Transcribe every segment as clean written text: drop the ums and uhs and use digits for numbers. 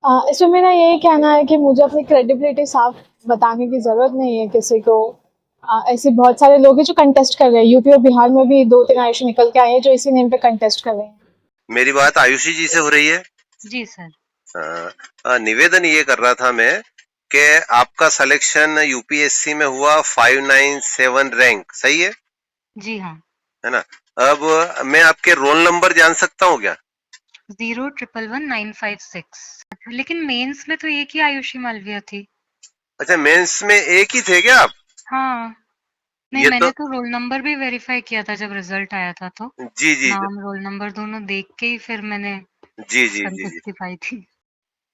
इसमें मेरा यही कहना है कि मुझे अपनी क्रेडिबिलिटी साफ बताने की ज़रूरत नहीं है किसी को। ऐसे बहुत सारे लोग हैं जो कंटेस्ट कर रहे हैं, यूपी और बिहार में भी 2-3 आयुषी निकल के आए हैं जो इसी नेम पे कंटेस्ट कर रहे हैं। मेरी बात आयुषी जी से हो रही है? जी सर। निवेदन ये कर रहा था मैं कि आपका सिलेक्शन यूपीएससी में हुआ 597 रैंक, सही है? जी हाँ। है ना? अब मैं आपके रोल नंबर जान सकता हूँ क्या? 0111956। लेकिन मेंस में तो एक ही आयुषी मालविया थी। अच्छा, मेंस में एक ही थे क्या आप? हाँ। नहीं, ये तो मैंने तो रोल नंबर भी वेरीफाई किया था जब रिजल्ट आया था तो। जी जी नाम रोल नंबर दोनों देख के ही फिर मैंने जी जी जी जी। संतुष्टि पाई थी।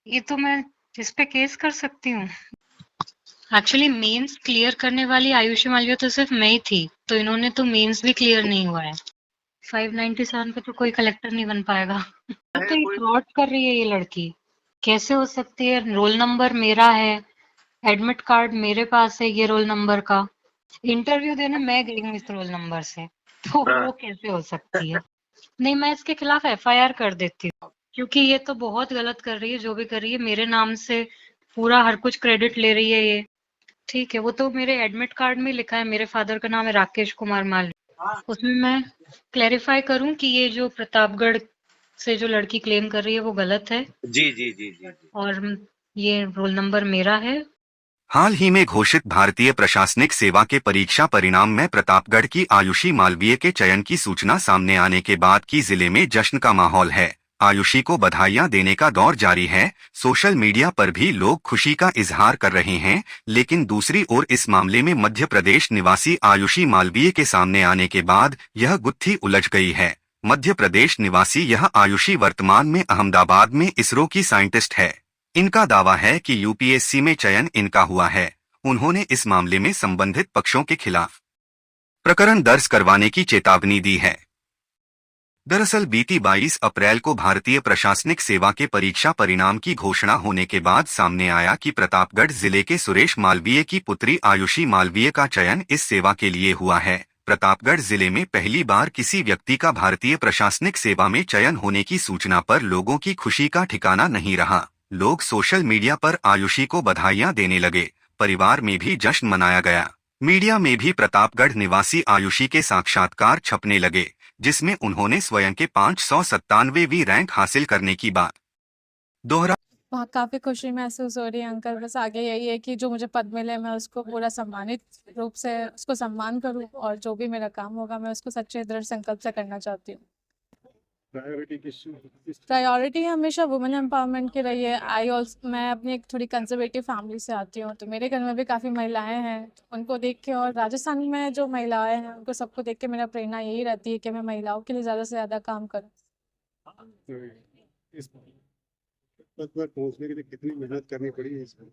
ये तो मैं इस पे केस कर सकती हूँ। एक्चुअली मेंस क्लियर करने वाली आयुषी मालविया तो सिर्फ मैं ही थी, तो इन्होंने तो मेंस भी क्लियर नहीं हुआ है। 597 पे तो कोई कलेक्टर नहीं बन पाएगा। तो ये फ्रॉड कर रही है ये लड़की। कैसे हो सकती है? रोल नंबर मेरा है, एडमिट कार्ड मेरे पास है ये रोल नंबर का। इंटरव्यू देने मैं गई हूँ इस रोल नंबर से, तो हाँ। वो कैसे हो सकती है? नहीं, मैं इसके खिलाफ एफआईआर कर देती हूँ, क्योंकि ये तो बहुत गलत कर रही है। जो भी कर रही है मेरे नाम से पूरा हर कुछ क्रेडिट ले रही है ये। ठीक है, वो तो मेरे एडमिट कार्ड में लिखा है, मेरे फादर का नाम है राकेश कुमार माल। उसमें मैं क्लेरिफाई करूं कि ये जो प्रतापगढ़ से जो लड़की क्लेम कर रही है वो गलत है, जी जी जी जी जी। और ये रोल नंबर मेरा है। हाल ही में घोषित भारतीय प्रशासनिक सेवा के परीक्षा परिणाम में प्रतापगढ़ की आयुषी मालवीय के चयन की सूचना सामने आने के बाद की जिले में जश्न का माहौल है। आयुषी को बधाइयां देने का दौर जारी है। सोशल मीडिया पर भी लोग खुशी का इजहार कर रहे हैं, लेकिन दूसरी ओर इस मामले में मध्य प्रदेश निवासी आयुषी मालवीय के सामने आने के बाद यह गुत्थी उलझ गई है। मध्य प्रदेश निवासी यह आयुषी वर्तमान में अहमदाबाद में इसरो की साइंटिस्ट है। इनका दावा है कि यूपीएससी में चयन इनका हुआ है। उन्होंने इस मामले में संबंधित पक्षों के खिलाफ प्रकरण दर्ज करवाने की चेतावनी दी है। दरअसल बीती 22 अप्रैल को भारतीय प्रशासनिक सेवा के परीक्षा परिणाम की घोषणा होने के बाद सामने आया कि प्रतापगढ़ जिले के सुरेश मालवीय की पुत्री आयुषी मालवीय का चयन इस सेवा के लिए हुआ है। प्रतापगढ़ जिले में पहली बार किसी व्यक्ति का भारतीय प्रशासनिक सेवा में चयन होने की सूचना पर लोगों की खुशी का ठिकाना नहीं रहा। लोग सोशल मीडिया पर आयुषी को बधाइयां देने लगे। परिवार में भी जश्न मनाया गया। मीडिया में भी प्रतापगढ़ निवासी आयुषी के साक्षात्कार छपने लगे, जिसमें उन्होंने स्वयं के 597वीं रैंक हासिल करने की बात दोहरा। वहाँ काफ़ी खुशी महसूस हो रही है अंकल। बस आगे यही है कि जो मुझे पद मिले मैं उसको पूरा सम्मानित रूप से उसको सम्मान करूँ, और जो भी मेरा काम होगा मैं उसको सच्चे दृढ़ संकल्प से करना चाहती हूँ। प्रायोरिटी हमेशा वुमेन एम्पावरमेंट की रही है। मैं अपनी एक थोड़ी कंजर्वेटिव फैमिली से आती हूँ, तो मेरे घर में भी काफ़ी महिलाएं हैं। उनको देख के, और राजस्थान में जो महिलाएं हैं उनको सबको देख के मेरा प्रेरणा यही रहती है कि मैं महिलाओं के लिए ज़्यादा से ज़्यादा काम करूँ। इस पद पर पहुंचने के लिए कितनी मेहनत करनी पड़ी है इसमें?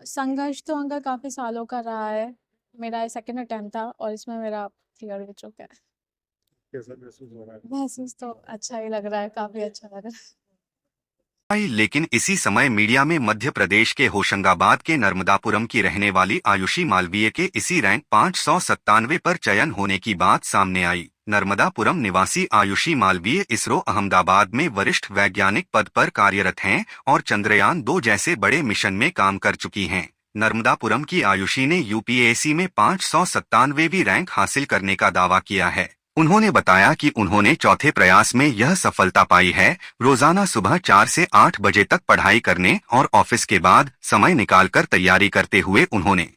संघर्ष तो अंकल काफ़ी सालों का रहा है। मेरा सेकंड अटेम्प्ट था और इसमें मेरा क्लियर हो चुका है। कैसा महसूस हो रहा है? महसूस तो अच्छा ही लग रहा है, काफ़ी अच्छा लग रहा है। लेकिन इसी समय मीडिया में मध्य प्रदेश के होशंगाबाद के नर्मदापुरम की रहने वाली आयुषी मालवीय के इसी रैंक 597 पर चयन होने की बात सामने आई। नर्मदापुरम निवासी आयुषी मालवीय इसरो अहमदाबाद में वरिष्ठ वैज्ञानिक पद पर कार्यरत हैं और चंद्रयान 2 जैसे बड़े मिशन में काम कर चुकी हैं। नर्मदापुरम की आयुषी ने यूपीएससी में 597वीं रैंक हासिल करने का दावा किया है। उन्होंने बताया कि उन्होंने चौथे प्रयास में यह सफलता पाई है। रोजाना सुबह 4 से 8 बजे तक पढ़ाई करने और ऑफिस के बाद समय निकालकर तैयारी करते हुए उन्होंने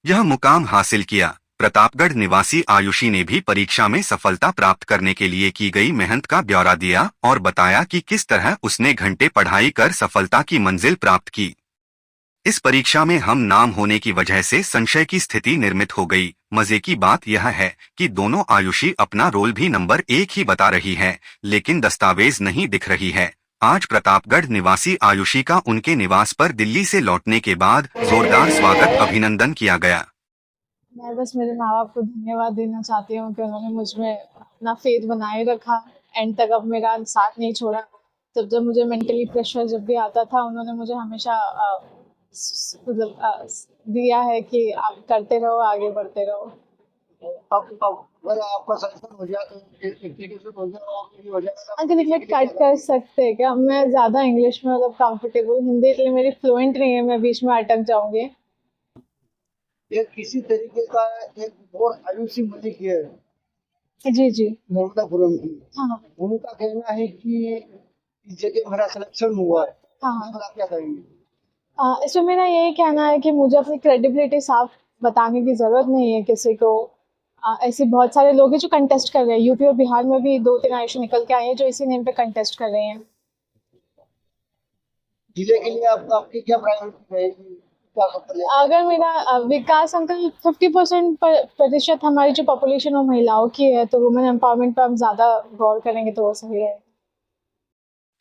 यह मुकाम हासिल किया। प्रतापगढ़ निवासी आयुषी ने भी परीक्षा में सफलता प्राप्त करने के लिए की गई मेहनत का ब्यौरा दिया और बताया कि किस तरह उसने घंटे पढ़ाई कर सफलता की मंजिल प्राप्त की। इस परीक्षा में हम नाम होने की वजह से संशय की स्थिति निर्मित हो गई। मजे की बात यह है कि दोनों आयुषी अपना रोल भी नंबर 1 ही बता रही है, लेकिन दस्तावेज नहीं दिख रही है। आज प्रतापगढ़ निवासी आयुषी का उनके निवास पर दिल्ली से लौटने के बाद जोरदार स्वागत अभिनंदन किया गया। मैं बस मेरे माँ बाप को धन्यवाद देना चाहती हूँ कि उन्होंने मुझ में अपना फेथ बनाए रखा, एंड तक अब मेरा साथ नहीं छोड़ा। जब जब मुझे मेंटली प्रेशर जब भी आता था, उन्होंने मुझे हमेशा मतलब दिया है कि आप करते रहो, आगे बढ़ते रहो। अगर आपका सिलेक्शन हो गया तो एप्लीकेशन हो गया और ये हो जाएगा। अंकल एक मिनट कट कर सकते हैं क्या? मैं ज़्यादा इंग्लिश में मतलब कंफर्टेबल, हिंदी इसलिए मेरी फ्लुएंट नहीं है, मैं बीच में अटक जाऊंगी। एक किसी तरीके का एक और आयुषी मलिक है जी जी। नर्मदापुरम की, हाँ उनका कहना है कि इस जगह मेरा सिलेक्शन हुआ है। हाँ। इस पर आप क्या कहेंगे? इसमें मेरा यही कहना है कि मुझे अपनी क्रेडिबिलिटी साफ बताने की ज़रूरत नहीं है किसी को। ऐसे बहुत सारे लोग हैं जो कंटेस्ट कर रहे हैं, यूपी और बिहार में भी 2-3 आयुषी निकल के आए हैं जो इसी नेम पे कंटेस्ट कर रहे हैं। जिले के लिए आपकी क्या प्रायोरिटी रहेगी? क्या करते हैं? अगर मेरा विकास अंकल 50% प्रतिशत हमारी जो पॉपुलेशन वो महिलाओं की है, तो वुमेन एम्पावरमेंट पर हम ज़्यादा गौर करेंगे तो वो सही है।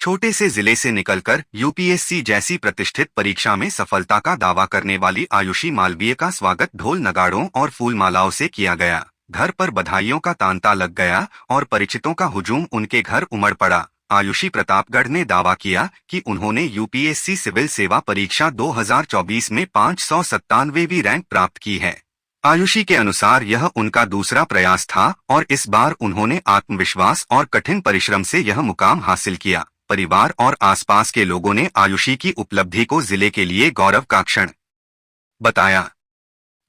छोटे से जिले से निकलकर यूपीएससी जैसी प्रतिष्ठित परीक्षा में सफलता का दावा करने वाली आयुषी मालवीय का स्वागत ढोल नगाड़ों और फूल मालाओं से किया गया। घर पर बधाइयों का तांता लग गया और परिचितों का हुजूम उनके घर उमड़ पड़ा। आयुषी प्रतापगढ़ ने दावा किया कि उन्होंने यूपीएससी सिविल सेवा परीक्षा 2024 में 597वीं रैंक प्राप्त की है। आयुषी के अनुसार यह उनका दूसरा प्रयास था और इस बार उन्होंने आत्मविश्वास और कठिन परिश्रम से यह मुकाम हासिल किया। परिवार और आसपास के लोगों ने आयुषी की उपलब्धि को जिले के लिए गौरव का क्षण बताया।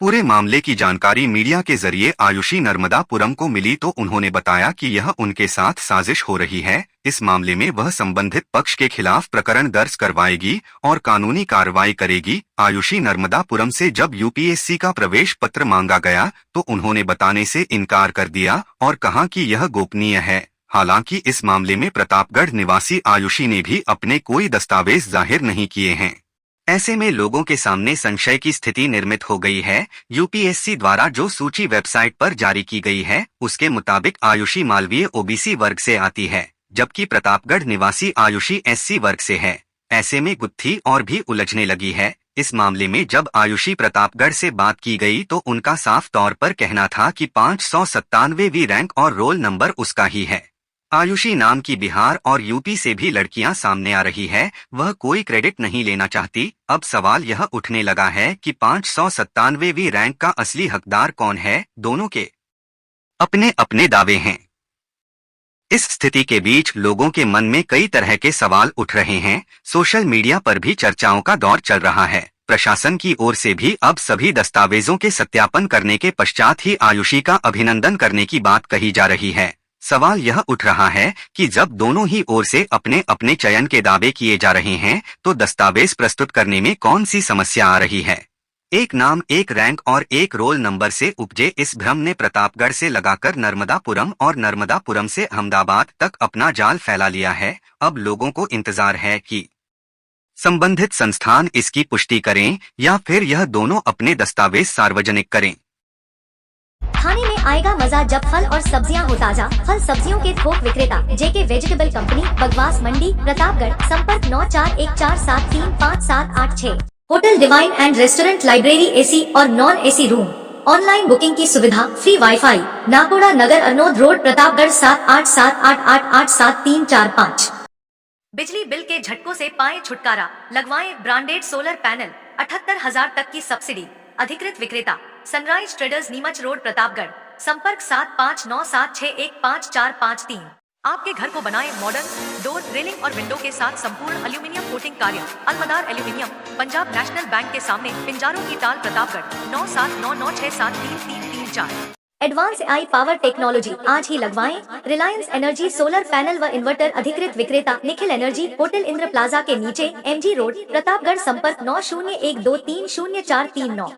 पूरे मामले की जानकारी मीडिया के जरिए आयुषी नर्मदापुरम को मिली तो उन्होंने बताया कि यह उनके साथ साजिश हो रही है। इस मामले में वह संबंधित पक्ष के खिलाफ प्रकरण दर्ज करवाएगी और कानूनी कार्रवाई करेगी। आयुषी नर्मदापुरम से जब यूपीएससी का प्रवेश पत्र मांगा गया तो उन्होंने बताने से इनकार कर दिया और कहा कि यह गोपनीय है। हालांकि इस मामले में प्रतापगढ़ निवासी आयुषी ने भी अपने कोई दस्तावेज जाहिर नहीं किए हैं। ऐसे में लोगों के सामने संशय की स्थिति निर्मित हो गई है। यूपीएससी द्वारा जो सूची वेबसाइट पर जारी की गई है उसके मुताबिक आयुषी मालवीय ओबीसी वर्ग से आती है, जबकि प्रतापगढ़ निवासी आयुषी एससी वर्ग से है। ऐसे में गुत्थी और भी उलझने लगी है। इस मामले में जब आयुषी प्रतापगढ़ से बात की गई तो उनका साफ तौर पर कहना था कि 597वीं रैंक और रोल नंबर उसका ही है। आयुषी नाम की बिहार और यूपी से भी लड़कियां सामने आ रही है, वह कोई क्रेडिट नहीं लेना चाहती। अब सवाल यह उठने लगा है कि 597वीं रैंक का असली हकदार कौन है। दोनों के अपने अपने दावे हैं। इस स्थिति के बीच लोगों के मन में कई तरह के सवाल उठ रहे हैं। सोशल मीडिया पर भी चर्चाओं का दौर चल रहा है। प्रशासन की ओर से भी अब सभी दस्तावेजों के सत्यापन करने के पश्चात ही आयुषी का अभिनंदन करने की बात कही जा रही है। सवाल यह उठ रहा है कि जब दोनों ही ओर से अपने अपने चयन के दावे किए जा रहे हैं तो दस्तावेज प्रस्तुत करने में कौन सी समस्या आ रही है। एक नाम, एक रैंक और एक रोल नंबर से उपजे इस भ्रम ने प्रतापगढ़ से लगाकर नर्मदापुरम और नर्मदापुरम से अहमदाबाद तक अपना जाल फैला लिया है। अब लोगों को इंतजार है कि संबंधित संस्थान इसकी पुष्टि करें या फिर यह दोनों अपने दस्तावेज सार्वजनिक करें। खाने में आएगा मजा जब फल और सब्जियां हो ताजा। फल सब्जियों के थोक विक्रेता JK vegetable company, Bagwas Mandi, Pratapgarh. संपर्क 9414735786। Hotel divine and restaurant, library, AC और non AC room. Online booking की सुविधा, free wifi. Nakoda Nagar, Arnod road, Pratapgarh 7878887345। बिजली बिल के झटकों से पाएं छुटकारा, लगवाएं ब्रांडेड सोलर पैनल। 78,000 तक की सब्सिडी। अधिकृत विक्रेता sunrise traders, Neemuch road, Pratapgarh. संपर्क 7597615453। आपके घर को बनाएं मॉडर्न। डोर, रेलिंग और विंडो के साथ संपूर्ण एल्यूमिनियम कोटिंग कार्य। अलमदार एल्यूमिनियम, पंजाब नेशनल बैंक के सामने, पिंजारों की टाल, Pratapgarh. 9799673334। Advance I power technology आज ही लगवाएं। रिलायंस एनर्जी सोलर पैनल व इन्वर्टर। अधिकृत विक्रेता Nikhil energy, hotel Indra plaza के नीचे, एमजी रोड, प्रतापगढ़। संपर्क 9012300439।